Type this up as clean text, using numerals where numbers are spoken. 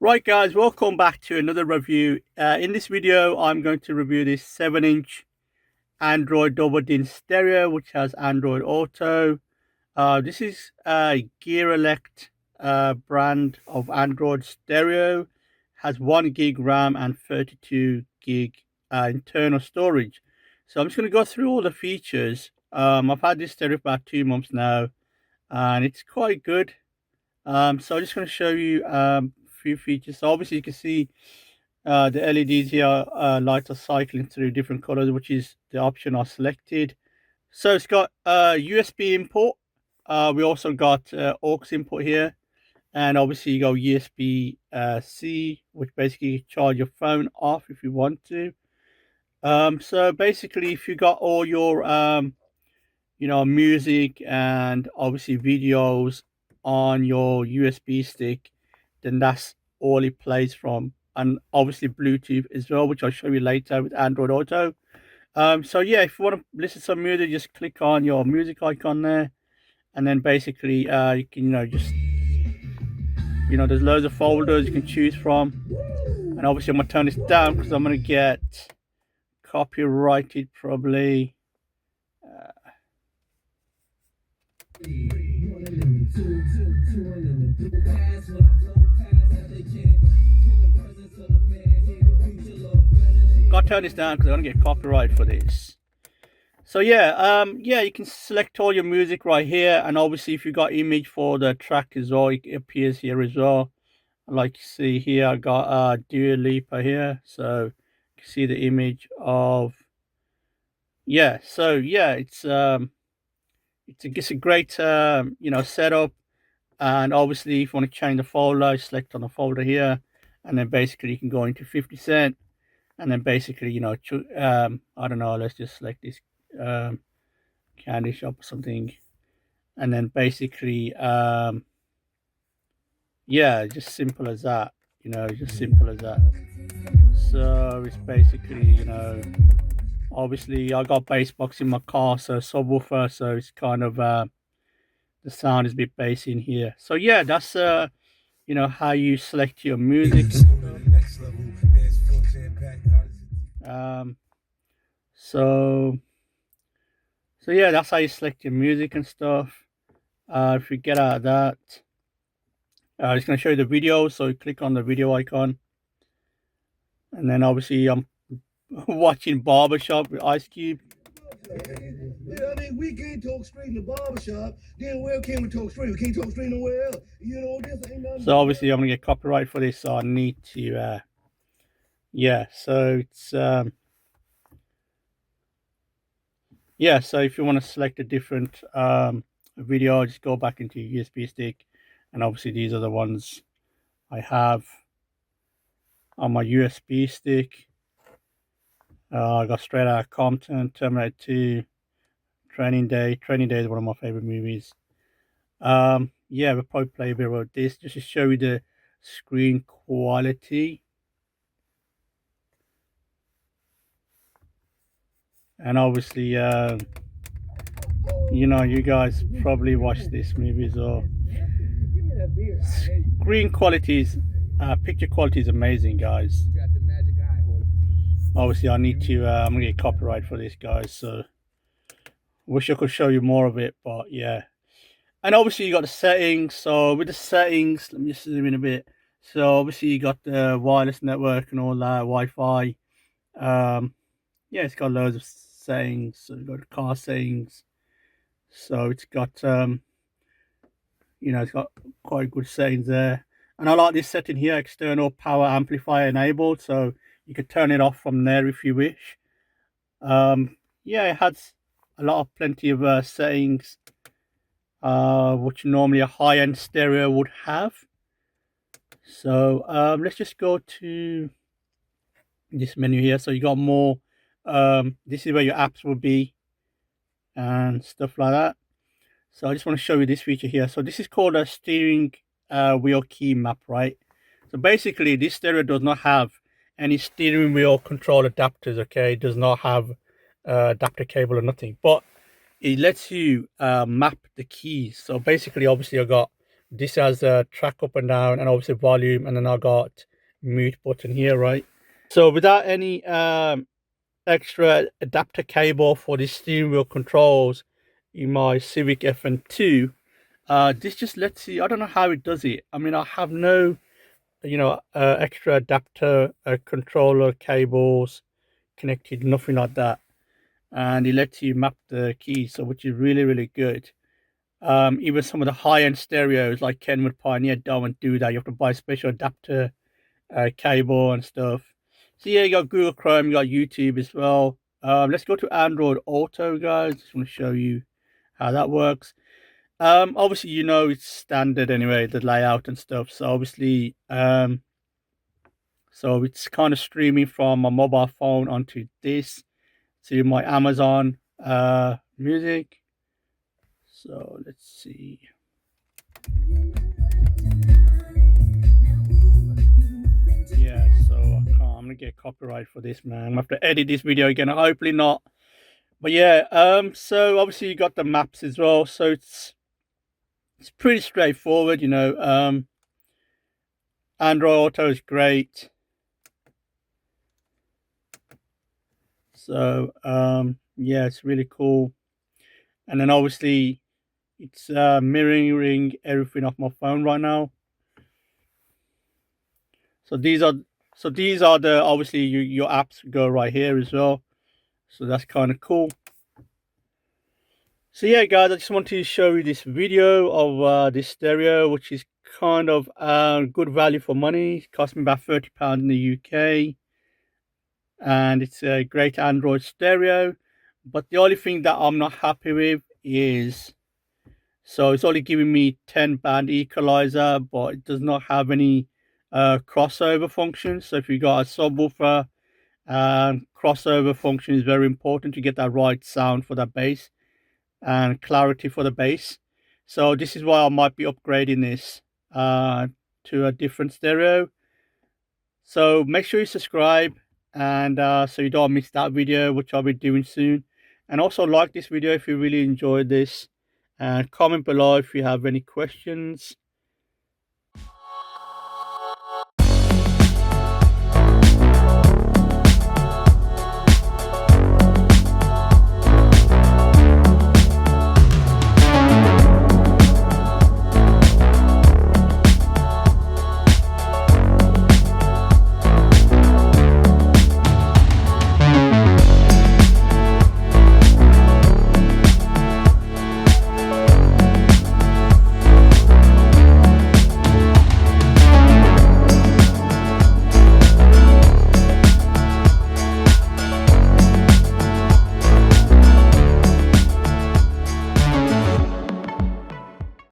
Right guys, welcome back to another review. In this video I'm going to review this 7-inch Android double din stereo which has Android Auto. This is a Gear Elec brand of Android stereo. Has 1 gig RAM and 32 gig internal storage. So I'm just going to go through all the features. I've had this stereo for about 2 months now and it's quite good. So I'm just going to show you a few features. So obviously you can see the LEDs here, lights are cycling through different colors, which is the option I selected. So it's got USB input. We also got aux input here, and obviously you got USB C, which basically charge your phone off if you want to. So basically, if you got all your music and obviously videos on your USB stick, then that's all it plays from. And obviously Bluetooth as well, which I'll show you later with Android Auto. So yeah, if you want to listen to some music, just click on your music icon there, and then basically you can just there's loads of folders you can choose from. And obviously I'm gonna turn this down because I'm gonna get copyrighted probably. Gotta turn this down because I'm gonna get copyright for this. So yeah, you can select all your music right here, and obviously if you got image for the track as well, it appears here as well. Like you see here, I got Dua Lipa here, so you can see the image of So yeah, it's a great setup. And obviously if you want to change the folder, select on the folder here, and then basically you can go into 50 Cent, and then basically I don't know, let's just select this candy shop or something, and then basically just simple as that, just simple as that. So it's basically obviously I got bass box in my car, so subwoofer, so it's kind of the sound is a bit bass in here. So yeah, that's how you select your music. um so yeah, that's how you select your music and stuff. If you get out of that, it's going to show you the video, so you click on the video icon, and then obviously I'm watching Barbershop with Ice Cube. Yeah, I mean, we can't talk straight in the barbershop. Then where can we talk straight? We can't talk straight nowhere else. This ain't nothing. So obviously I'm going to get copyright for this, so I need to so it's so if you want to select a different video, just go back into your USB stick, and obviously these are the ones I have on my USB stick. I got Straight Outta Compton, Terminator 2, Training Day. Training Day is one of my favorite movies. We'll probably play a bit of this just to show you the screen quality. And obviously, you guys probably watched this movie as well. Screen quality is, picture quality is amazing, guys. Obviously, I need to, I'm gonna get copyright for this, guys. So, wish I could show you more of it, but yeah. And obviously, you got the settings. So, with the settings, let me just zoom in a bit. So, obviously, you got the wireless network and all that, Wi-Fi. It's got loads of settings. So, you've got car settings. So, it's got it's got quite good settings there. And I like this setting here, external power amplifier enabled, so you could turn it off from there if you wish. It has a lot of plenty of settings which normally a high-end stereo would have. So let's just go to this menu here. So you got more, this is where your apps will be and stuff like that. So I just want to show you this feature here. So this is called a steering wheel key map, right? So basically this stereo does not have any steering wheel control adapters, okay? It does not have adapter cable or nothing, but it lets you map the keys. So basically, obviously I got This has a track up and down, and obviously volume, and then I got mute button here, right? So without any extra adapter cable for the steering wheel controls in my Civic FN2, this just lets you, I don't know how it does it. I mean, I have no, extra adapter controller cables connected, nothing like that. And it lets you map the keys, so which is really, really good. Even some of the high-end stereos like Kenwood Pioneer don't do that. You have to buy special adapter cable and stuff. So yeah, you got Google Chrome, you got YouTube as well. Let's go to Android Auto, guys. Just want to show you how that works. Obviously, it's standard anyway, the layout and stuff. So obviously, so it's kind of streaming from my mobile phone onto this to my Amazon music. So let's see. Yeah, so I'm gonna get copyright for this, man. I'm gonna have to edit this video again. Hopefully not. But yeah, so obviously you got the maps as well. So it's pretty straightforward, Android Auto is great. So yeah, it's really cool. And then obviously it's mirroring everything off my phone right now. So these are the obviously your apps go right here as well. So that's kind of cool. So yeah, guys, I just want to show you this video of this stereo, which is kind of good value for money. It cost me about £30 in the UK, and it's a great Android stereo. But the only thing that I'm not happy with is, so it's only giving me 10 band equalizer, but it does not have any crossover function. So if you got a subwoofer, crossover function is very important to get that right sound for that bass and clarity for the bass. So this is why I might be upgrading this to a different stereo. So make sure you subscribe, and so you don't miss that video, which I'll be doing soon. And also like this video if you really enjoyed this, and comment below if you have any questions.